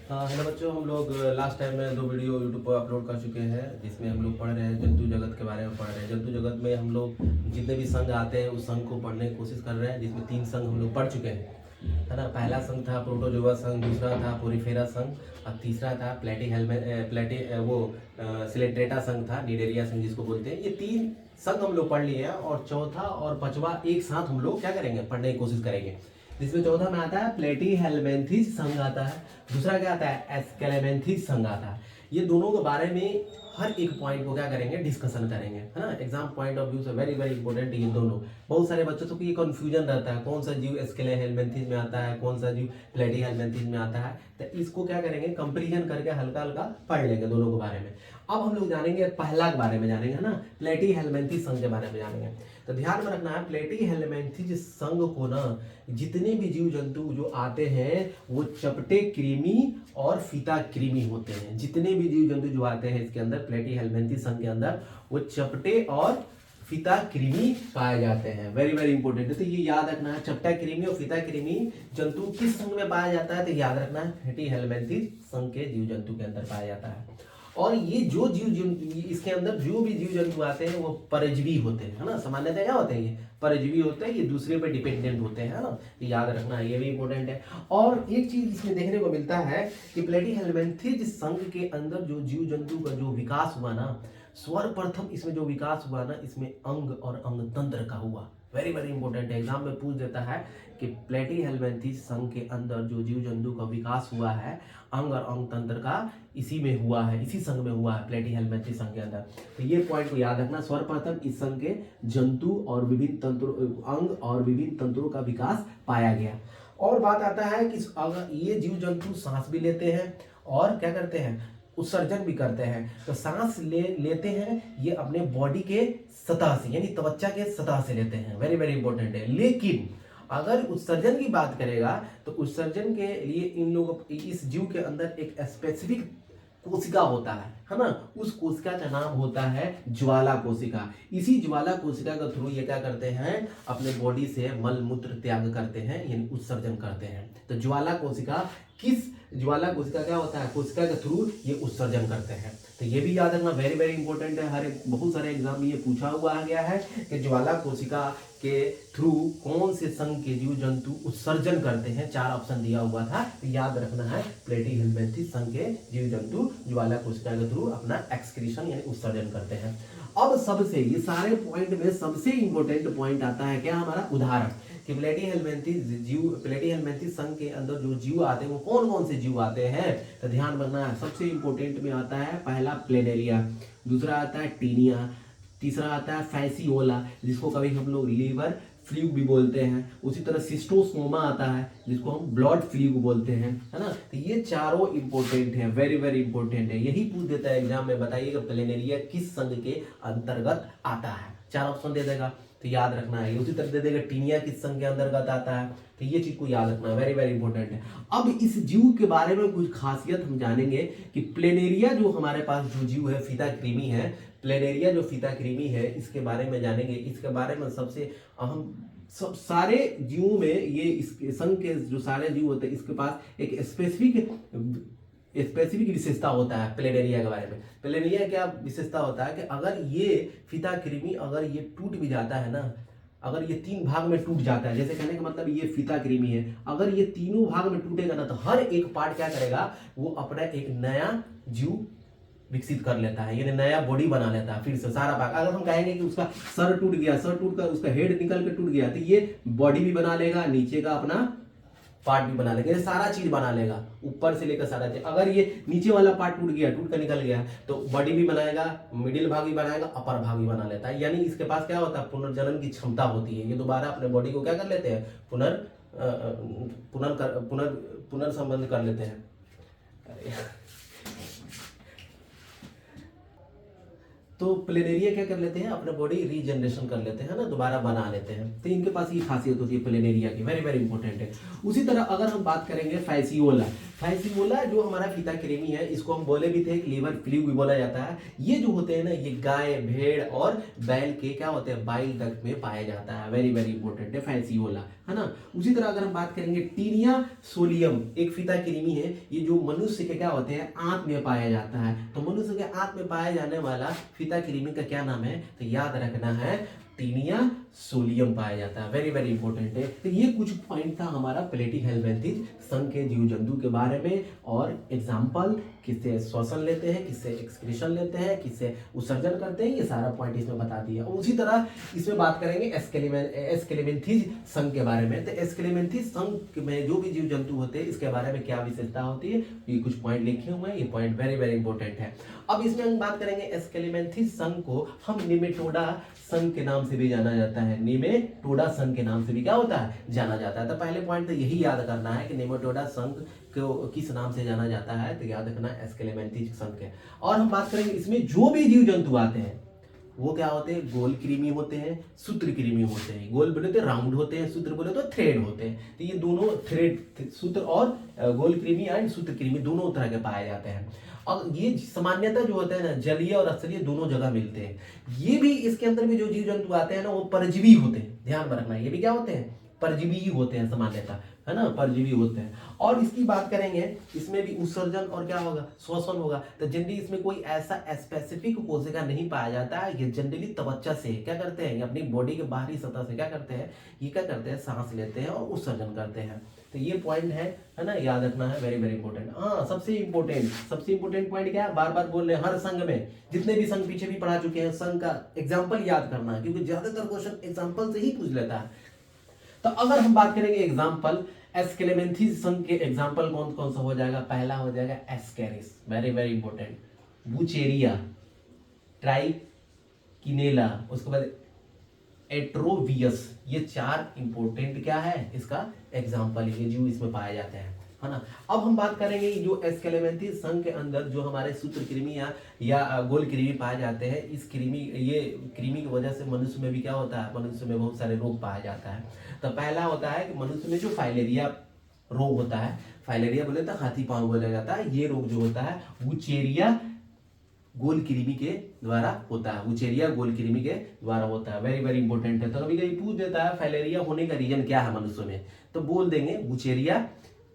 Hello बच्चों, हम लोग लास्ट टाइम में 2 वीडियो यूट्यूब पर अपलोड कर चुके हैं जिसमें हम लोग पढ़ रहे हैं जंतु जगत के बारे में पढ़ रहे हैं। जंतु जगत में हम लोग जितने भी संघ आते हैं उस संघ को पढ़ने की कोशिश कर रहे हैं, जिसमें 3 संघ हम लोग पढ़ चुके हैं, है ना। पहला संघ था प्रोटोजोआ संघ, दूसरा था पोरिफेरा संघ और तीसरा था सिलेंट्रेटा संघ था, निडेरिया संघ जिसको बोलते हैं। ये 3 संघ हम लोग पढ़ लिए हैं और चौथा और पांचवा एक साथ हम लोग क्या करेंगे, पढ़ने की कोशिश करेंगे। जिसमें चौथा में आता है प्लेटीहेल्मिन्थेस संघ आता है, दूसरा क्या आता है एस्केलेमेंथिस संघ आता है। ये दोनों के बारे में हर एक पॉइंट को क्या करेंगे, डिस्कशन करेंगे, है ना। एग्जाम पॉइंट ऑफ व्यू से वेरी वेरी इंपॉर्टेंट ये दोनों। बहुत सारे बच्चों को ये कंफ्यूजन रहता है कौन सा जीव एस्केलेमेंथिस में आता है, कौन सा जीव प्लेटीहेल्मिन्थेस में आता है। तो इसको क्या करेंगे, कंपेरिजन करके हल्का हल्का पढ़ लेंगे दोनों के बारे में। अब हम लोग जानेंगे पहला के बारे में जानेंगे, है ना, प्लेटीहेल्मिन्थेस संघ के बारे में जानेंगे। तो ध्यान में रखना है प्लेटीहेल्मिन्थेस संघ को ना जितने भी जीव जंतु जो आते हैं वो चपटे कृमि और फीता कृमि होते हैं। जितने भी जीव जंतु जो आते हैं इसके अंदर प्लेटीहेल्मिन्थेस संघ के अंदर वो चपटे और फीता कृमि पाए जाते हैं। वेरी वेरी इंपॉर्टेंट है, तो ये याद रखना है। चपटा कृमि और फीता कृमि जंतु किस संघ में पाया जाता है, तो याद रखना है प्लेटीहेल्मिन्थेस संघ के जीव जंतु के अंदर पाया जाता है। और ये जो जीव जंतु इसके अंदर जो भी जीव जंतु आते हैं वो परजीवी होते हैं, है ना। सामान्यतः क्या होते हैं, ये परजीवी होते हैं, ये दूसरे पर डिपेंडेंट होते हैं, है ना। ये याद रखना है, ये भी इंपॉर्टेंट है। और एक चीज इसमें देखने को मिलता है कि प्लेटीहेल्मिन्थेस संघ के अंदर जो जीव जंतु का जो विकास हुआ ना, सर्वप्रथम इसमें जो विकास हुआ ना, इसमें अंग और अंग तंत्र का हुआ। वेरी वेरी इंपॉर्टेंट है, एग्जाम में पूछ देता है कि प्लेटीहेल्मिन्थेस संघ के अंदर जो जीव जंतु का विकास हुआ है अंग और अंग तंत्र का इसी में हुआ है, इसी संघ में हुआ है प्लेटीहेल्मिन्थेस संघ के अंदर। तो ये पॉइंट को याद रखना, सर्वप्रथम इस संघ के जंतु और विभिन्न तंत्रों अंग और विभिन्न तंत्रों का विकास पाया गया। और बात आता है कि अगर ये जीव जंतु सांस भी लेते हैं और क्या करते हैं, उत्सर्जन भी करते हैं। तो सांस लेते हैं ये अपने बॉडी के सतह से, यानी त्वचा के सतह से लेते हैं। वेरी वेरी इंपॉर्टेंट है। लेकिन अगर उत्सर्जन की बात करेगा तो उत्सर्जन के लिए इन लोगों इस जीव के अंदर एक स्पेसिफिक कोशिका होता है ना। उस कोशिका का नाम होता है ज्वाला कोशिका। इसी ज्वाला कोशिका के थ्रू ये क्या करते हैं, अपने बॉडी से मल मूत्र त्याग करते हैं, यानी उत्सर्जन करते हैं। तो ज्वाला कोशिका ज्वाला कोशिका क्या होता है, कोशिका के थ्रू ये उत्सर्जन करते हैं। तो ये भी याद रखना, वेरी वेरी इंपॉर्टेंट है। बहुत सारे एग्जाम में ये पूछा हुआ आ गया है कि ज्वाला कोशिका के थ्रू कौन से संघ के जीव जंतु उत्सर्जन करते हैं। 4 ऑप्शन दिया हुआ था, तो याद रखना है प्लेटीहेल्मिन्थेस संघ के जीव जंतु ज्वाला कोशिका के थ्रू अपना एक्सक्रीशन यानी उत्सर्जन करते हैं। अब सबसे ये सारे पॉइंट में सबसे इंपॉर्टेंट पॉइंट आता है क्या, हमारा उदाहरण कि प्लेटीहेल्मिन्थेस संघ के अंदर जो जीव आते हैं वो कौन कौन से जीव आते हैं। तो ध्यान रखना है, सबसे इंपॉर्टेंट में आता है पहला प्लेनेरिया, दूसरा आता है टीनिया, तीसरा आता है फैसियोला जिसको कभी हम लोग लीवर फ्लूक भी बोलते हैं। उसी तरह सिस्टोसोमा आता है जिसको हम ब्लड फ्लूक बोलते हैं, है ना। तो ये चारों इंपॉर्टेंट हैं, वेरी वेरी इंपॉर्टेंट है। यही पूछ देता है एग्जाम में, बताइएगा प्लेनेरिया किस संघ के अंतर्गत आता है। 4 ऑप्शन दे देगा, तो याद रखना है। उसी तरह दे देगा टीनिया किस संघ के अंतर्गत आता है, तो ये चीज को याद रखना, वेरी वेरी इंपॉर्टेंट है। अब इस जीव के बारे में कुछ खासियत हम जानेंगे कि प्लेनेरिया जो हमारे पास जो जीव है फीता कृमि है, प्लेनेरिया जो फीता कृमि है इसके बारे में जानेंगे। इसके बारे में सबसे अहम सारे जीवों में ये इस संघ के जो सारे जीव होते हैं इसके पास एक स्पेसिफिक विशेषता होता है। प्लेनेरिया के बारे में, प्लेनेरिया क्या विशेषता होता है कि अगर ये फीता कृमि अगर ये टूट भी जाता है ना, अगर ये 3 भाग में टूट जाता है, जैसे कहने का मतलब ये फीता कृमि है, अगर ये तीनों भाग में टूटेगा ना तो हर एक पार्ट क्या करेगा, वो अपना एक नया जीव विकसित कर लेता है, यानी नया बॉडी बना लेता है। फिर से सारा भाग, अगर हम कहेंगे कि उसका सर टूट गया, सर टूट कर उसका हेड निकल के टूट गया, तो ये बॉडी भी बना लेगा, नीचे का अपना पार्ट भी बना लेगा, ये सारा चीज बना लेगा, ऊपर से लेकर सारा चीज। अगर ये नीचे वाला पार्ट टूट गया, टूट कर निकल गया, तो बॉडी भी बनाएगा, मिडिल भाग भी बनाएगा, अपर भाग भी बना लेता है। यानी इसके पास क्या होता है, पुनर्जन्म की क्षमता होती है। ये दोबारा अपने बॉडी को क्या कर लेते हैं, पुनर्संबंध कर लेते हैं। तो प्लेनेरिया क्या कर लेते हैं, अपने बॉडी रीजनरेशन कर लेते हैं ना, दोबारा बना लेते हैं। तो इनके पास ये खासियत होती है प्लेनेरिया की, वेरी वेरी इंपॉर्टेंट है। उसी तरह अगर हम बात करेंगे फैसियोला, फैसियोला जो हमारा फीता कृमि है, इसको हम बोले भी थे कि लीवर फ्लू भी बोला जाता है। ये जो होते हैं ना, ये गाय, भेड़ और बैल के क्या होते हैं, बाइल डक्ट में पाया जाता है। वेरी वेरी इंपॉर्टेंट है फैसियोला, है ना। उसी तरह अगर हम बात करेंगे टीनिया सोलियम, एक फीता कृमि है, ये जो मनुष्य के क्या होते हैं, आंत में पाया जाता है। तो मनुष्य के आंत में पाया जाने वाला फीता कृमि का क्या नाम है, तो याद रखना है टीनिया सोलियम पाया जाता है। वेरी वेरी इंपॉर्टेंट है। तो ये कुछ पॉइंट था हमारा प्लेटी हेल्मेंथिस संघ के जीव जंतु के बारे में, और एग्जाम्पल किससे श्वसन लेते हैं, किससे एक्सक्रीशन लेते हैं, किससे उत्सर्जन करते हैं, ये सारा पॉइंट इसमें बता दिया। और उसी तरह इसमें बात करेंगे एस्केलेमेंथिस संघ के बारे में। तो एस्केलेमेंथिस संघ में जो भी जीव जंतु होते हैं, इसके बारे में क्या विशेषता होती है, ये कुछ पॉइंट लिखे हुए हैं। ये पॉइंट वेरी वेरी इंपॉर्टेंट है। अब इसमें हम बात करेंगे एस्केलेमेंथिस संघ को हम निमेटोडा संघ के नाम से भी जाना जाता है। निमेटोडा संघ के नाम से भी क्या होता है, जाना जाता है। तो पहले पॉइंट तो यही याद करना है कि निमेटोडा संघ को किस नाम से जाना जाता है, तो याद रखना एस्केलेमेंथिस संघ के। और हम बात करेंगे इसमें जो भी जीव जंतु आते हैं वो क्या होते हैं, गोल कृमि होते हैं, सूत्र कृमि होते हैं। गोल बोले तो राउंड होते हैं, सूत्र बोले तो थ्रेड होते हैं। तो ये दोनों थ्रेड, सूत्र और गोल कृमि एंड सूत्र कृमि दोनों तरह के पाए जाते हैं। और ये सामान्यतः जो होता है ना, जलीय और स्थलीय दोनों जगह मिलते हैं। ये भी इसके अंदर भी जो जीव जंतु आते हैं ना, वो परजीवी होते हैं, ध्यान में रखना। ये भी क्या होते हैं, परजीवी होते हैं सामान्यतः, है ना, परजीवी होते हैं। और इसकी बात करेंगे, इसमें भी उत्सर्जन और क्या होगा, श्वसन होगा। तो जनरली इसमें कोई ऐसा स्पेसिफिक कोशिका नहीं पाया जाता है। ये जनरली त्वचा से क्या करते हैं, अपनी बॉडी के बाहरी सतह से क्या करते हैं, ये क्या करते हैं, सांस लेते हैं और उत्सर्जन करते हैं। तो ये पॉइंट है ना, याद रखना है, वेरी वेरी इंपॉर्टेंट। हाँ, सबसे इंपॉर्टेंट पॉइंट क्या है, बार बार बोल रहे हैं, हर संघ में जितने भी संघ पीछे भी पढ़ा चुके हैं, संघ का एग्जाम्पल याद करना है, क्योंकि ज्यादातर क्वेश्चन एग्जाम्पल से ही पूछ लेता है। तो अगर हम बात करेंगे एग्जाम्पल, एस्केलेमेंथिस संघ के एग्जाम्पल कौन कौन सा हो जाएगा, पहला हो जाएगा एस्केरिस, वेरी वेरी इंपॉर्टेंट, बुचेरिया, ट्राइकिनेला, उसके बाद एट्रोवियस। ये चार इंपॉर्टेंट क्या है, इसका एग्जाम्पल, ये जो इसमें पाए जाते हैं, है ना। अब हम बात करेंगे जो एस्केलेमेंथिस संघ के अंदर जो हमारे सूत्र कृमि या गोल कृमि पाए जाते हैं, इस कृमि, ये कृमि की वजह से मनुष्य में भी क्या होता है, मनुष्य में बहुत सारे रोग पाया जाता है। तो पहला होता है कि मनुष्य में जो फाइलेरिया रोग होता है, फाइलेरिया बोले तो हाथी पांव बोला जाता है। ये रोग जो होता है वुचेरिया गोल कृमि के द्वारा होता है, वुचेरिया गोल कृमि के द्वारा होता है। वेरी वेरी इंपॉर्टेंट है। तो कभी कभी पूछ देता है फाइलेरिया होने का रीजन क्या है मनुष्य में, तो बोल देंगे वुचेरिया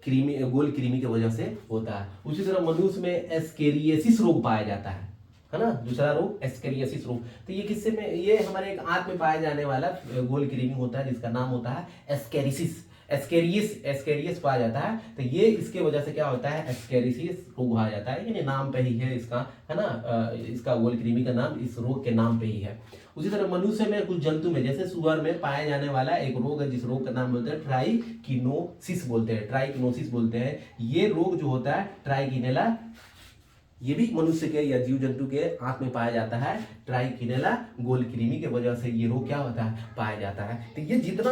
कृमि, गोल कृमि की वजह से होता है। उसी तरह मनुष्य में एस्केरियासिस रोग पाया जाता है ना, दूसरा रोग एस्केरियासिस रोग। तो ये किससे में, ये हमारे एक आंत में पाया जाने वाला गोल कृमि होता है, जिसका नाम होता है एस्केरिसिस, एस्केरियस पाया जाता है। तो ये इसके वजह से क्या होता है, एस्केरिसिस रोग आ जाता है, यानी नाम पे ही है इसका, है ना, इसका गोल कृमि का नाम इस रोग के नाम पे ही है। उसी तरह मनुष्य में, कुछ जंतु में, जैसे सुअर में पाया जाने वाला एक रोग है, जिस रोग का नाम बोलते हैं ट्राइकिनोसिस बोलते हैं, ट्राइकिनोसिस बोलते हैं। ये रोग जो होता है ट्राइकिनेला, ये भी मनुष्य के या जीव जंतु के आंत में पाया जाता है। ट्राइकिनेला गोल कृमि की वजह से ये रोग क्या होता है, पाया जाता है। तो ये जितना